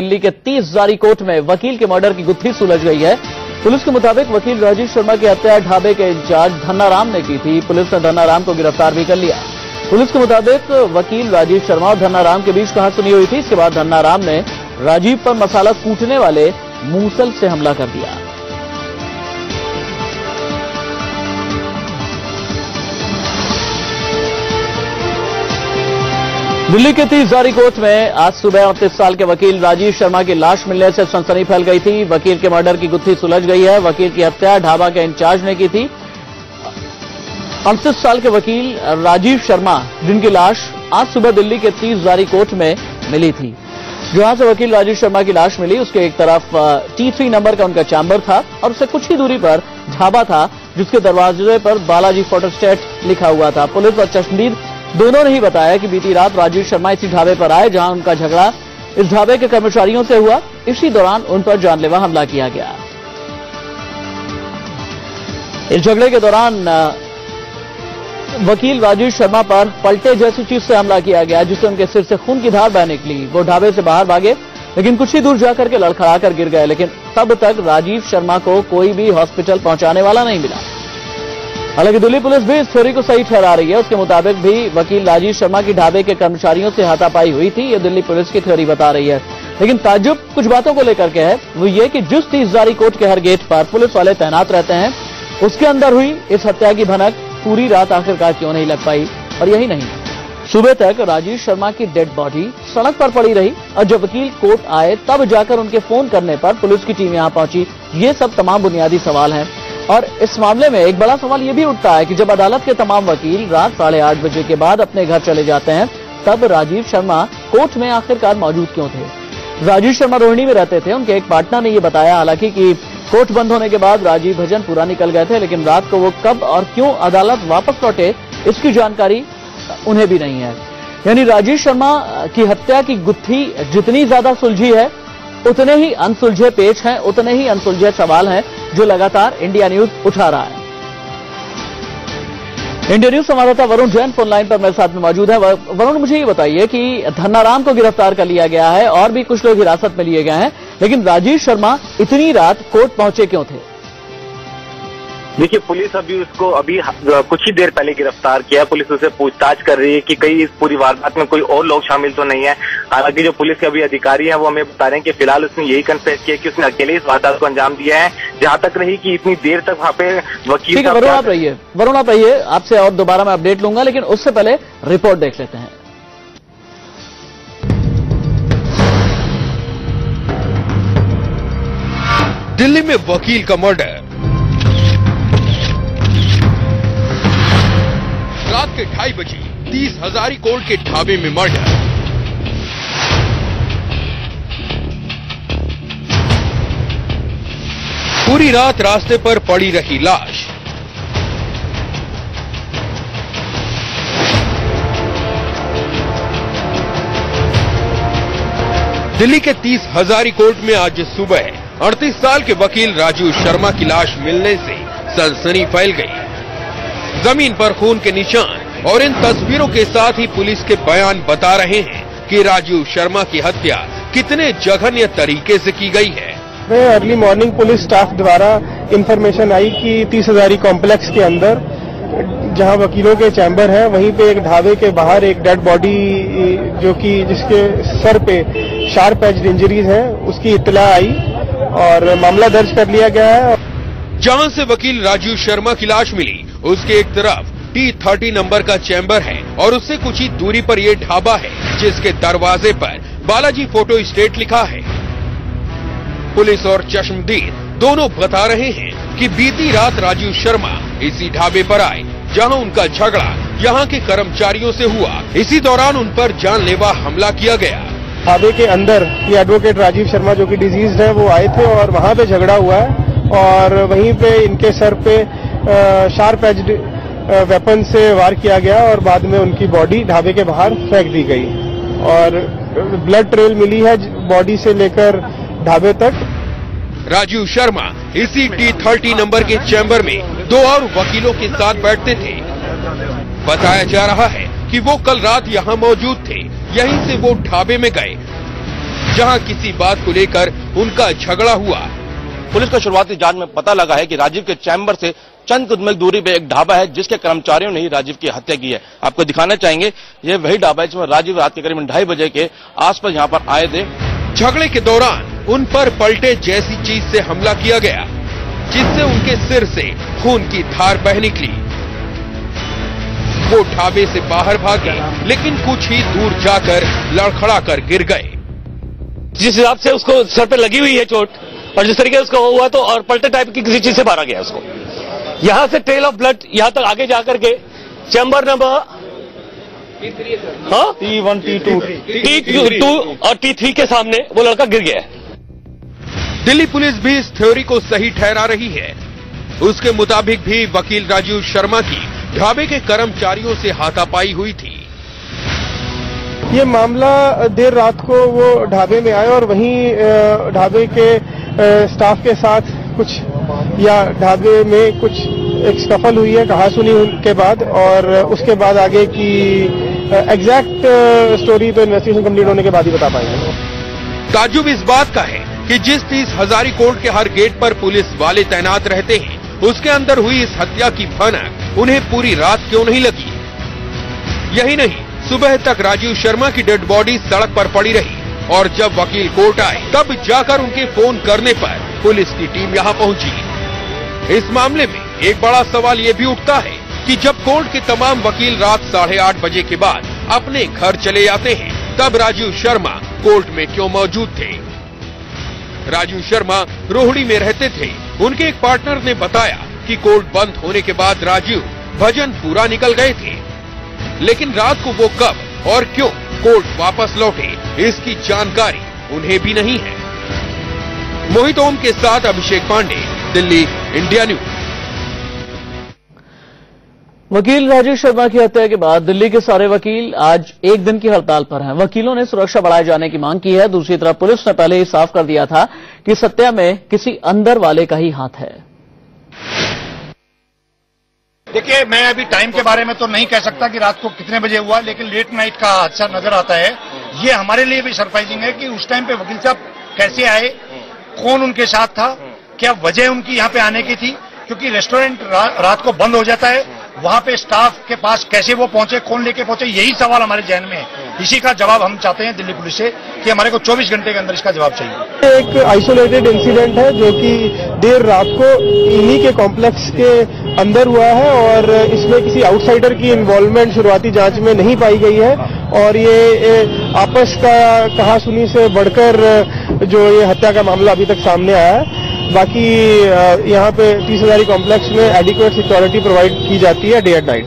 दिल्ली के 30 जारी कोर्ट में वकील के मर्डर की गुत्थी सुलझ गई है। पुलिस के मुताबिक वकील राजीव शर्मा की हत्या ढाबे के इंचार्ज धन्नाराम ने की थी। पुलिस ने धन्नाराम को गिरफ्तार भी कर लिया। पुलिस के मुताबिक वकील राजीव शर्मा और धन्नाराम के बीच कहासुनी हुई थी। इसके बाद धन्नाराम ने राजीव पर मसाला कूटने वाले मूसल से हमला कर दिया। दिल्ली के 30 जारी कोर्ट में आज सुबह 29 साल के वकील राजीव शर्मा की लाश मिलने से सनसनी फैल गई थी। वकील के मर्डर की गुत्थी सुलझ गई है। वकील की हत्या ढाबा के इंचार्ज ने की थी। 29 साल के वकील राजीव शर्मा जिनकी लाश आज सुबह दिल्ली के 30 जारी कोर्ट में मिली थी। जहां से वकील राजीव शर्मा की लाश मिली उसके एक तरफ T3 नंबर का उनका चैम्बर था और उससे कुछ ही दूरी पर ढाबा था जिसके दरवाजे पर बालाजी फोटोस्टेट लिखा हुआ था। पुलिस और चश्मदीद दोनों ने ही बताया कि बीती रात राजीव शर्मा इसी ढाबे पर आए जहां उनका झगड़ा इस ढाबे के कर्मचारियों से हुआ। इसी दौरान उन पर जानलेवा हमला किया गया। इस झगड़े के दौरान वकील राजीव शर्मा पर पलटे जैसी चीज से हमला किया गया जिससे उनके सिर से खून की धार बह निकली। वो ढाबे से बाहर भागे लेकिन कुछ ही दूर जाकर के लड़खड़ाकर गिर गए, लेकिन तब तक राजीव शर्मा को कोई भी हॉस्पिटल पहुंचाने वाला नहीं मिला। हालांकि दिल्ली पुलिस भी इस थ्योरी को सही ठहरा रही है। उसके मुताबिक भी वकील राजीव शर्मा की ढाबे के कर्मचारियों से हाथापाई हुई थी। ये दिल्ली पुलिस की थ्योरी बता रही है। लेकिन ताज्जुब कुछ बातों को लेकर के है, वो ये कि जिस 30 जारी कोर्ट के हर गेट पर पुलिस वाले तैनात रहते हैं उसके अंदर हुई इस हत्या की भनक पूरी रात आखिरकार क्यों नहीं लग पाई। और यही नहीं, सुबह तक राजीव शर्मा की डेड बॉडी सड़क पर पड़ी रही और जब वकील कोर्ट आए तब जाकर उनके फोन करने पर पुलिस की टीम यहां पहुंची। ये सब तमाम बुनियादी सवाल हैं। और इस मामले में एक बड़ा सवाल यह भी उठता है कि जब अदालत के तमाम वकील रात 8:30 बजे के बाद अपने घर चले जाते हैं तब राजीव शर्मा कोर्ट में आखिरकार मौजूद क्यों थे। राजीव शर्मा रोहिणी में रहते थे। उनके एक पार्टनर ने यह बताया हालांकि कि कोर्ट बंद होने के बाद राजीव भजनपुरा निकल गए थे, लेकिन रात को वो कब और क्यों अदालत वापस लौटे इसकी जानकारी उन्हें भी नहीं है। यानी राजीव शर्मा की हत्या की गुत्थी जितनी ज्यादा सुलझी है उतने ही अनसुलझे पेच हैं, उतने ही अनसुलझे सवाल हैं जो लगातार इंडिया न्यूज उठा रहा है। इंडिया न्यूज संवाददाता वरुण जैन फोन लाइन पर मेरे साथ में मौजूद है। वरुण, मुझे ये बताइए कि धन्नाराम को गिरफ्तार कर लिया गया है और भी कुछ लोग हिरासत में लिए गए हैं, लेकिन राजीव शर्मा इतनी रात कोर्ट पहुंचे क्यों थे? देखिए, पुलिस उसको कुछ ही देर पहले गिरफ्तार किया। पुलिस उसे पूछताछ कर रही है कि कहीं इस पूरी वारदात में कोई और लोग शामिल तो नहीं है। हालांकि जो पुलिस के अभी अधिकारी हैं वो हमें बता रहे हैं कि फिलहाल उसने यही कन्फेस किया कि उसने अकेले इस वारदात को अंजाम दिया है। जहां तक रही कि इतनी देर तक वहां पे वकील। ठीक है वरुण, आप रहिए, आपसे और दोबारा मैं अपडेट लूंगा, लेकिन उससे पहले रिपोर्ट देख लेते हैं। दिल्ली में वकील का मर्डर। रात के 2:30 बजे 30 हजारी कोर्ट के ढाबे में मर्डर। पूरी रात रास्ते पर पड़ी रही लाश। दिल्ली के 30 हजारी कोर्ट में आज सुबह 38 साल के वकील राजीव शर्मा की लाश मिलने से सनसनी फैल गई। जमीन पर खून के निशान और इन तस्वीरों के साथ ही पुलिस के बयान बता रहे हैं कि राजीव शर्मा की हत्या कितने जघन्य तरीके से की गई है। अर्ली मॉर्निंग पुलिस स्टाफ द्वारा इंफॉर्मेशन आई कि 30 हजारी कॉम्प्लेक्स के अंदर जहां वकीलों के चैम्बर हैं वहीं पे एक ढाबे के बाहर एक डेड बॉडी जो कि जिसके सर पे शार्प एज्ड इंजरीज हैं उसकी इत्तला आई और मामला दर्ज कर लिया गया है। जहां से वकील राजीव शर्मा की लाश मिली उसके एक तरफ T30 नंबर का चैम्बर है और उससे कुछ ही दूरी पर यह ढाबा है जिसके दरवाजे पर बालाजी फोटो स्टेट लिखा है। पुलिस और चश्मदीद दोनों बता रहे हैं कि बीती रात राजीव शर्मा इसी ढाबे पर आए जहां उनका झगड़ा यहां के कर्मचारियों से हुआ। इसी दौरान उन पर जानलेवा हमला किया गया। ढाबे के अंदर ये एडवोकेट राजीव शर्मा जो कि डिजीज्ड है वो आए थे और वहां पे झगड़ा हुआ है और वहीं पे इनके सर पे शार्प एज्ड वेपन से वार किया गया और बाद में उनकी बॉडी ढाबे के बाहर फेंक दी गई और ब्लड ट्रेल मिली है बॉडी से लेकर ढाबे तक। राजीव शर्मा इसी T30 नंबर के चैम्बर में 2 और वकीलों के साथ बैठते थे। बताया जा रहा है कि वो कल रात यहाँ मौजूद थे। यहीं से वो ढाबे में गए। जहां किसी बात को लेकर उनका झगड़ा हुआ। पुलिस को शुरुआती जांच में पता लगा है कि राजीव के चैम्बर से चंद कदम की दूरी पे एक ढाबा है जिसके कर्मचारियों ने ही राजीव की हत्या की है। आपको दिखाना चाहेंगे, ये वही ढाबा है जिसमें राजीव रात के करीब 2:30 बजे के आसपास यहाँ पर आए थे। झगड़े के दौरान उन पर पलटे जैसी चीज से हमला किया गया, जिससे उनके सिर से खून की धार बह निकली। वो ढाबे से बाहर भागे, लेकिन कुछ ही दूर जाकर लड़खड़ाकर गिर गए। जिस हिसाब से उसको सर पे लगी हुई है चोट, और जिस तरीके से उसको हुआ तो और पलटे टाइप की किसी चीज से मारा गया उसको। यहां से ट्रेल ऑफ ब्लड यहां तक आगे जाकर के चैम्बर नंबर T1, T2 और T3 के सामने वो लड़का गिर गया है। दिल्ली पुलिस भी इस थ्योरी को सही ठहरा रही है। उसके मुताबिक भी वकील राजीव शर्मा की ढाबे के कर्मचारियों से हाथापाई हुई थी। ये मामला देर रात को वो ढाबे में आए और वहीं ढाबे के स्टाफ के साथ कुछ या ढाबे में कुछ एक स्कफल हुई है कहासुनी के बाद, और उसके बाद आगे की एग्जैक्ट स्टोरी तो इन्वेस्टिगेशन कंप्लीट होने के बाद ही बता पाएंगे। ताज्जुब इस बात का है कि जिस 30 हजारी कोर्ट के हर गेट पर पुलिस वाले तैनात रहते हैं, उसके अंदर हुई इस हत्या की भनक उन्हें पूरी रात क्यों नहीं लगी। यही नहीं, सुबह तक राजीव शर्मा की डेड बॉडी सड़क पर पड़ी रही, और जब वकील कोर्ट आए तब जाकर उनके फोन करने पर पुलिस की टीम यहां पहुंची। इस मामले में एक बड़ा सवाल ये भी उठता है कि जब कोर्ट के तमाम वकील रात 8:30 बजे के बाद अपने घर चले जाते हैं, तब राजीव शर्मा कोर्ट में क्यों मौजूद थे। राजीव शर्मा रोहिणी में रहते थे। उनके एक पार्टनर ने बताया कि कोर्ट बंद होने के बाद राजीव भजनपुरा निकल गए थे, लेकिन रात को वो कब और क्यों कोर्ट वापस लौटे, इसकी जानकारी उन्हें भी नहीं है। मोहित ओम के साथ अभिषेक पांडे, दिल्ली, इंडिया न्यूज। वकील राजीव शर्मा की हत्या के बाद दिल्ली के सारे वकील आज एक दिन की हड़ताल पर हैं। वकीलों ने सुरक्षा बढ़ाए जाने की मांग की है। दूसरी तरफ पुलिस ने पहले ही साफ कर दिया था कि इस हत्या में किसी अंदर वाले का ही हाथ है। देखिए, मैं अभी टाइम के बारे में तो नहीं कह सकता कि रात को कितने बजे हुआ, लेकिन लेट नाइट का हादसा नजर आता है। ये हमारे लिए भी सरप्राइजिंग है कि उस टाइम पे वकील साहब कैसे आए, कौन उनके साथ था, क्या वजह उनकी यहाँ पे आने की थी, क्योंकि रेस्टोरेंट रात को बंद हो जाता है, वहां पे स्टाफ के पास कैसे वो पहुंचे, कौन लेके पहुंचे, यही सवाल हमारे जहन में है। इसी का जवाब हम चाहते हैं दिल्ली पुलिस से कि हमारे को 24 घंटे के अंदर इसका जवाब चाहिए। एक आइसोलेटेड इंसिडेंट है जो कि देर रात को इन्हीं के कॉम्प्लेक्स के अंदर हुआ है, और इसमें किसी आउटसाइडर की इन्वॉल्वमेंट शुरुआती जांच में नहीं पाई गई है, और ये आपस का कहासुनी से बढ़कर जो ये हत्या का मामला अभी तक सामने आया है। बाकी यहाँ पे 30 हजारी कॉम्प्लेक्स में एडिक्वेट सिक्योरिटी प्रोवाइड की जाती है डे एंड नाइट।